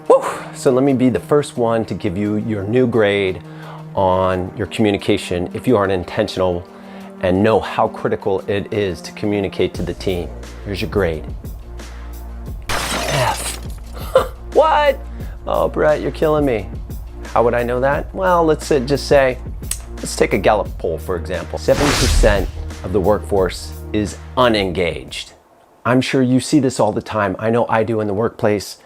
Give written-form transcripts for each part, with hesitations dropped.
Whew. So let me be the first one to give you your new grade on your communication if you aren't intentional and know how critical it is to communicate to the team. Here's your grade. F. What? Oh, Bret, you're killing me. How would I know that? Well, let's take a Gallup poll, for example. 70% of the workforce is unengaged. I'm sure you see this all the time. I know I do in the workplace,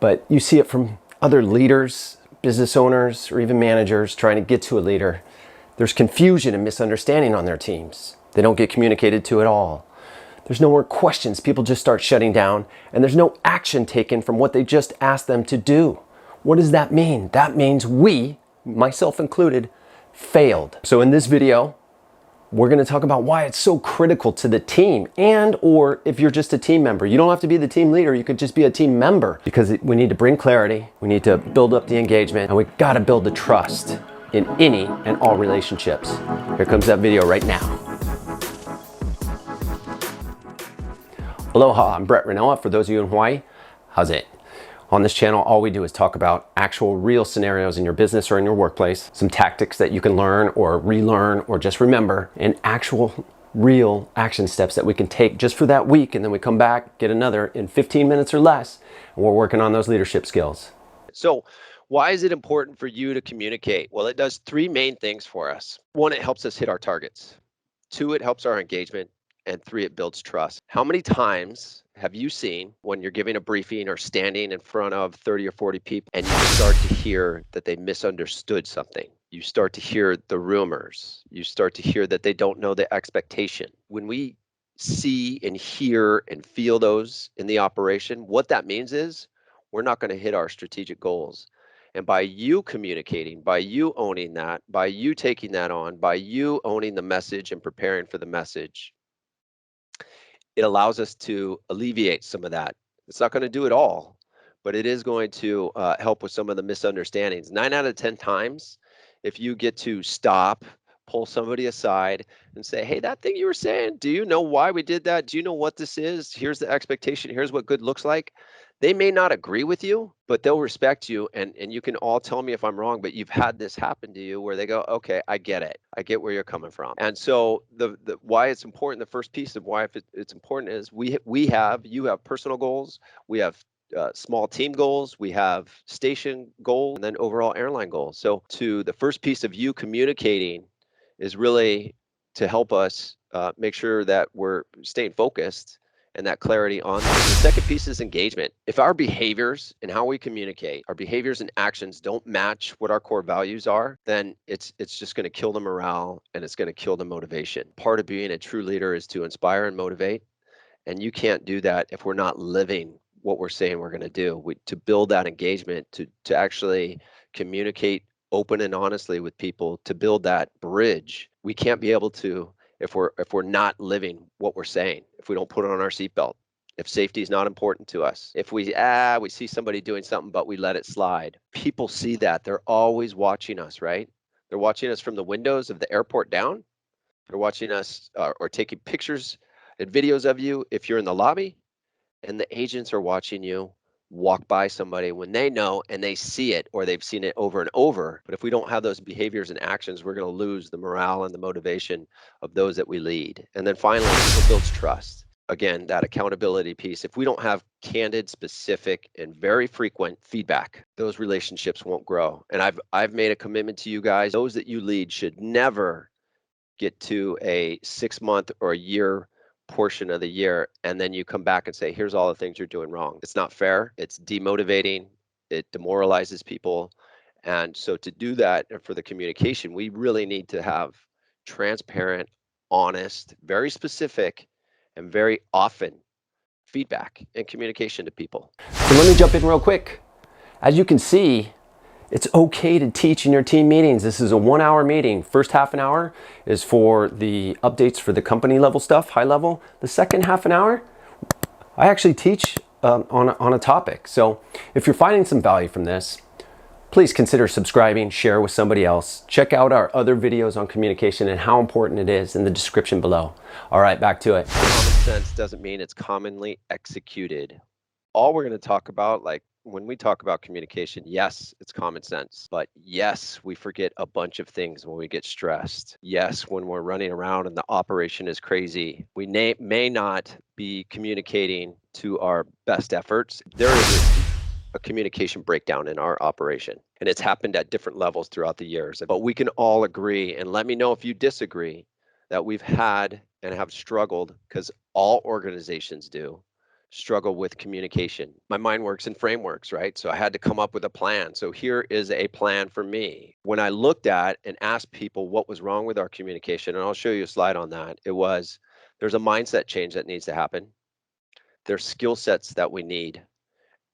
but you see it from other leaders, business owners, or even managers trying to get to a leader. There's confusion and misunderstanding on their teams. They don't get communicated to at all. There's no more questions. People just start shutting down, and there's no action taken from what they just asked them to do. What does that mean? That means we, myself included, failed. So in this video, we're going to talk about why it's so critical to the team, and or if you're just a team member. You don't have to be the team leader, you could just be a team member, because we need to bring clarity, we need to build up the engagement, and we got to build the trust in any and all relationships. Here comes that video right now. Aloha, I'm Bret Ranoa. For those of you in Hawaii, how's it? On this channel, all we do is talk about actual real scenarios in your business or in your workplace, some tactics that you can learn or relearn or just remember, and actual real action steps that we can take just for that week, and then we come back, get another in 15 minutes or less, and we're working on those leadership skills. So why is it important for you to communicate? Well, it does three main things for us. One, it helps us hit our targets. Two, it helps our engagement. And three, it builds trust. How many times have you seen when you're giving a briefing or standing in front of 30 or 40 people and you start to hear that they misunderstood something? You start to hear the rumors. You start to hear that they don't know the expectation. When we see and hear and feel those in the operation, what that means is we're not going to hit our strategic goals. And by you communicating, by you owning that, by you taking that on, by you owning the message and preparing for the message, it allows us to alleviate some of that. It's not going to do it all, but it is going to help with some of the misunderstandings. 9 out of 10 times, if you get to stop, pull somebody aside and say, hey, that thing you were saying, do you know why we did that? Do you know what this is? Here's the expectation. Here's what good looks like. They may not agree with you, but they'll respect you. And you can all tell me if I'm wrong, but you've had this happen to you where they go, okay, I get it. I get where you're coming from. And so the why it's important, the first piece of why it's important is you have personal goals, we have small team goals, we have station goals, and then overall airline goals. So the first piece of you communicating is really to help us make sure that we're staying focused and that clarity on this. The second piece is engagement. If our behaviors and how we communicate, our behaviors and actions don't match what our core values are, then it's just going to kill the morale and it's going to kill the motivation. Part of being a true leader is to inspire and motivate, and you can't do that if we're not living what we're saying we're going to do. To build that engagement, to actually communicate open and honestly with people, to build that bridge, we can't be able to if we're not living what we're saying, if we don't put on our seatbelt, if safety is not important to us, if we see somebody doing something but we let it slide. People see that. They're always watching us, right? They're watching us from the windows of the airport down. They're watching us or taking pictures and videos of you if you're in the lobby, and the agents are watching you walk by somebody when they know and they see it, or they've seen it over and over. But if we don't have those behaviors and actions, we're going to lose the morale and the motivation of those that we lead. And then finally, it builds trust. Again, that accountability piece. If we don't have candid, specific, and very frequent feedback, those relationships won't grow. And I've made a commitment to you guys. Those that you lead should never get to a 6-month or a year portion of the year and then you come back and say, here's all the things you're doing wrong. It's not fair. It's demotivating. It demoralizes people. And so to do that, and for the communication, we really need to have transparent, honest, very specific, and very often feedback and communication to people. So let me jump in real quick. As you can see, it's okay to teach in your team meetings. This is a 1-hour meeting. First half an hour is for the updates for the company level stuff, high level. The second half an hour, I actually teach on a topic. So if you're finding some value from this, please consider subscribing, share with somebody else. Check out our other videos on communication and how important it is in the description below. All right, back to it. Common sense doesn't mean it's commonly executed. All we're going to talk about, like when we talk about communication, yes, it's common sense, but yes, we forget a bunch of things when we get stressed. Yes, when we're running around and the operation is crazy, we may not be communicating to our best efforts. There is a communication breakdown in our operation, and it's happened at different levels throughout the years. But we can all agree, and let me know if you disagree, that we've had and have struggled, because all organizations do struggle with communication. My mind works in frameworks, right? So I had to come up with a plan. So here is a plan for me. When I looked at and asked people what was wrong with our communication, and I'll show you a slide on that, it was there's a mindset change that needs to happen. There's skill sets that we need,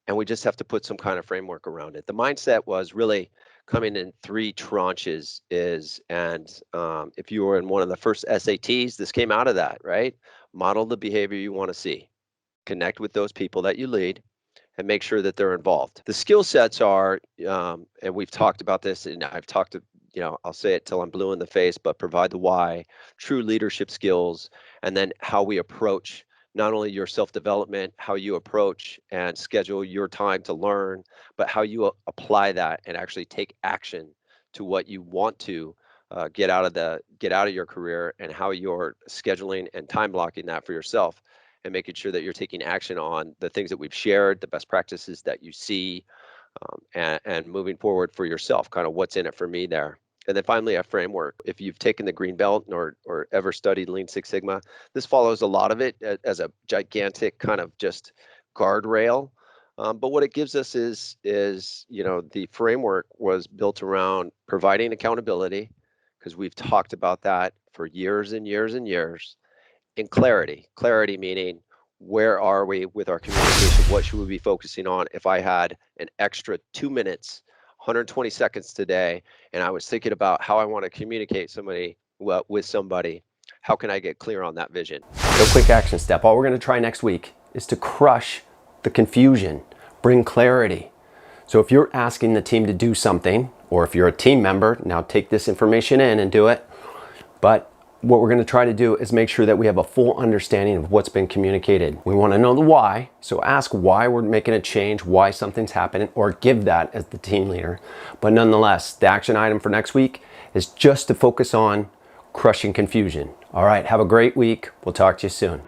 and we just have to put some kind of framework around it. The mindset was really coming in three tranches and if you were in one of the first SATs, this came out of that, right? Model the behavior you want to see. Connect with those people that you lead and make sure that they're involved. The skill sets are, and we've talked about this, and I've talked to, I'll say it till I'm blue in the face, but provide the why, true leadership skills, and then how we approach not only your self-development, how you approach and schedule your time to learn, but how you apply that and actually take action to what you want to get out of your career, and how you're scheduling and time blocking that for yourself, and making sure that you're taking action on the things that we've shared, the best practices that you see, and moving forward for yourself, kind of what's in it for me there. And then finally, a framework. If you've taken the green belt or ever studied Lean Six Sigma, this follows a lot of it as a gigantic kind of just guardrail. But what it gives us is the framework was built around providing accountability, because we've talked about that for years and years and years. And clarity meaning, where are we with our communication? What should we be focusing on? If I had an extra 2 minutes, 120 seconds today, and I was thinking about how I want to communicate with somebody, how can I get clear on that vision? So quick action step. All we're going to try next week is to crush the confusion, bring clarity. So if you're asking the team to do something, or if you're a team member, now take this information in and do it. But what we're going to try to do is make sure that we have a full understanding of what's been communicated. We want to know the why, so ask why we're making a change, why something's happening, or give that as the team leader. But nonetheless, the action item for next week is just to focus on crushing confusion. All right, have a great week. We'll talk to you soon.